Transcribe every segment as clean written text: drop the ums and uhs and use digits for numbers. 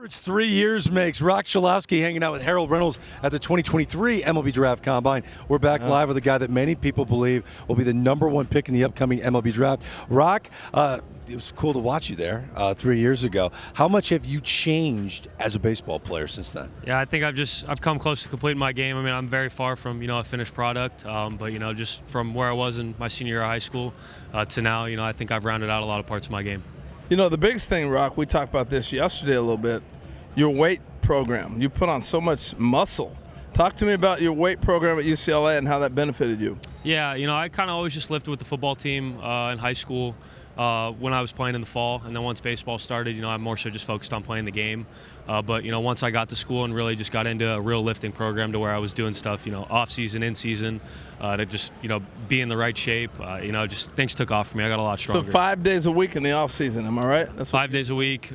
It's 3 years makes. Roch Cholowsky hanging out with Harold Reynolds at the 2023 MLB Draft Combine. We're back live with a guy that many people believe will be the #1 pick in the upcoming MLB Draft. Roch, it was cool to watch you there 3 years ago. How much have you changed as a baseball player since then? Yeah, I think I've come close to completing my game. I mean, I'm very far from a finished product, but just from where I was in my senior year of high school to now, I think I've rounded out a lot of parts of my game. The biggest thing, Roch, we talked about this yesterday a little bit, your weight program. You put on so much muscle. Talk to me about your weight program at UCLA and how that benefited you. Yeah, I kind of always just lifted with the football team in high school when I was playing in the fall, and then once baseball started, I more so just focused on playing the game. But once I got to school and really just got into a real lifting program to where I was doing stuff, off season, in season, to just be in the right shape. Just things took off for me. I got a lot stronger. So 5 days a week in the off season, am I right? That's 5 days a week.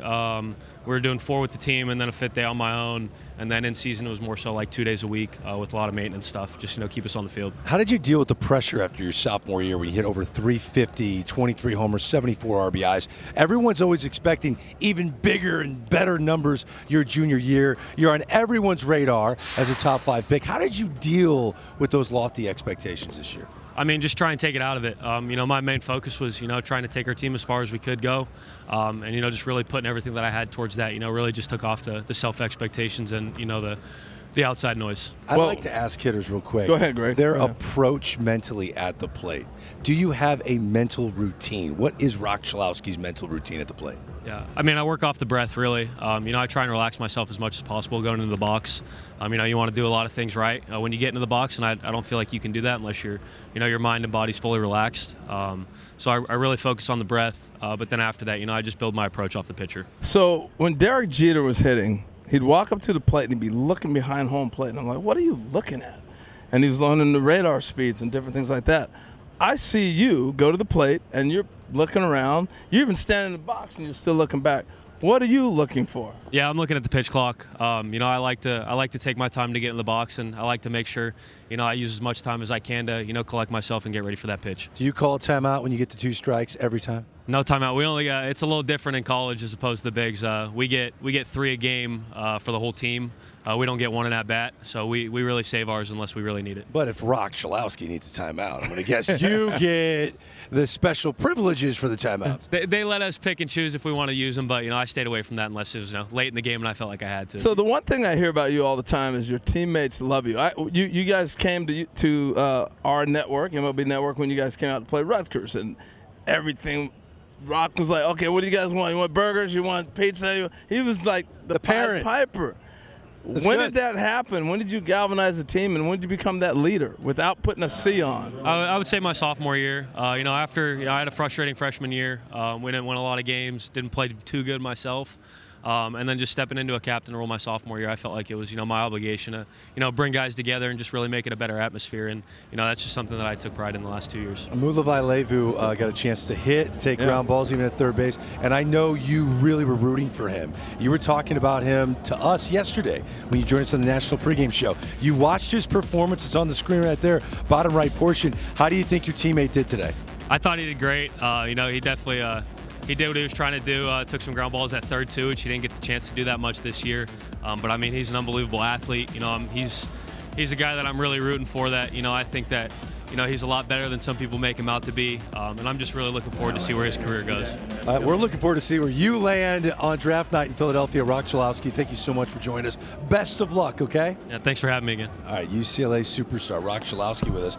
We were doing 4 with the team and then a 5th day on my own. And then in season, it was more so like 2 days a week with a lot of maintenance stuff, just keep us on the field. How did you deal with the pressure after your sophomore year when you hit over 350, 23 homers, 74 RBIs? Everyone's always expecting even bigger and better numbers your junior year. You're on everyone's radar as a top 5 pick. How did you deal with those lofty expectations this year? I mean, just try and take it out of it. My main focus was, trying to take our team as far as we could go. And, just really putting everything that I had towards that, really just took off the self-expectations and, the outside noise. I'd like to ask hitters real quick. Go ahead, Greg. Their approach mentally at the plate. Do you have a mental routine? What is Roch Cholowsky's mental routine at the plate? Yeah, I mean, I work off the breath, really. I try and relax myself as much as possible going into the box. You want to do a lot of things right when you get into the box, and I don't feel like you can do that unless your mind and body's fully relaxed. So I really focus on the breath, but then after that, I just build my approach off the pitcher. So when Derek Jeter was hitting, he'd walk up to the plate and he'd be looking behind home plate, and I'm like, what are you looking at? And he's learning the radar speeds and different things like that. I see you go to the plate and you're looking around. You're even standing in the box and you're still looking back. What are you looking for? Yeah, I'm looking at the pitch clock. I like to take my time to get in the box, and I like to make sure I use as much time as I can to collect myself and get ready for that pitch. Do you call a timeout when you get to 2 strikes every time? No timeout. We only got. It's a little different in college as opposed to the bigs. We get 3 a game for the whole team. We don't get 1 in at bat, so we really save ours unless we really need it. But if Roch Cholowsky needs a timeout, I'm going to guess you get the special privileges for the timeouts. They let us pick and choose if we want to use them, but I stayed away from that unless it was late in the game and I felt like I had to. So the one thing I hear about you all the time is your teammates love you. You guys came to our network, MLB Network, when you guys came out to play Rutgers, and everything. Roch was like, okay, what do you guys want? You want burgers? You want pizza? He was like the parent Piper. When did that happen? When did you galvanize the team, and when did you become that leader without putting a C on? I would say my sophomore year. After I had a frustrating freshman year. We didn't win a lot of games, didn't play too good myself. And then just stepping into a captain role my sophomore year, I felt like it was, my obligation to, bring guys together and just really make it a better atmosphere. And, that's just something that I took pride in the last 2 years. Mulavai Levu got a chance to take ground balls even at third base. And I know you really were rooting for him. You were talking about him to us yesterday when you joined us on the National Pregame Show. You watched his performance. It's on the screen right there, bottom right portion. How do you think your teammate did today? I thought he did great. He definitely he did what he was trying to do. Took some ground balls at third, too, which he didn't get the chance to do that much this year. But, he's an unbelievable athlete. He's a guy that I'm really rooting for that, I think that, he's a lot better than some people make him out to be. And I'm just really looking forward to see where his career goes. We're looking forward to see where you land on draft night in Philadelphia. Roch Cholowsky, thank you so much for joining us. Best of luck, okay? Yeah, thanks for having me again. All right, UCLA superstar Roch Cholowsky with us.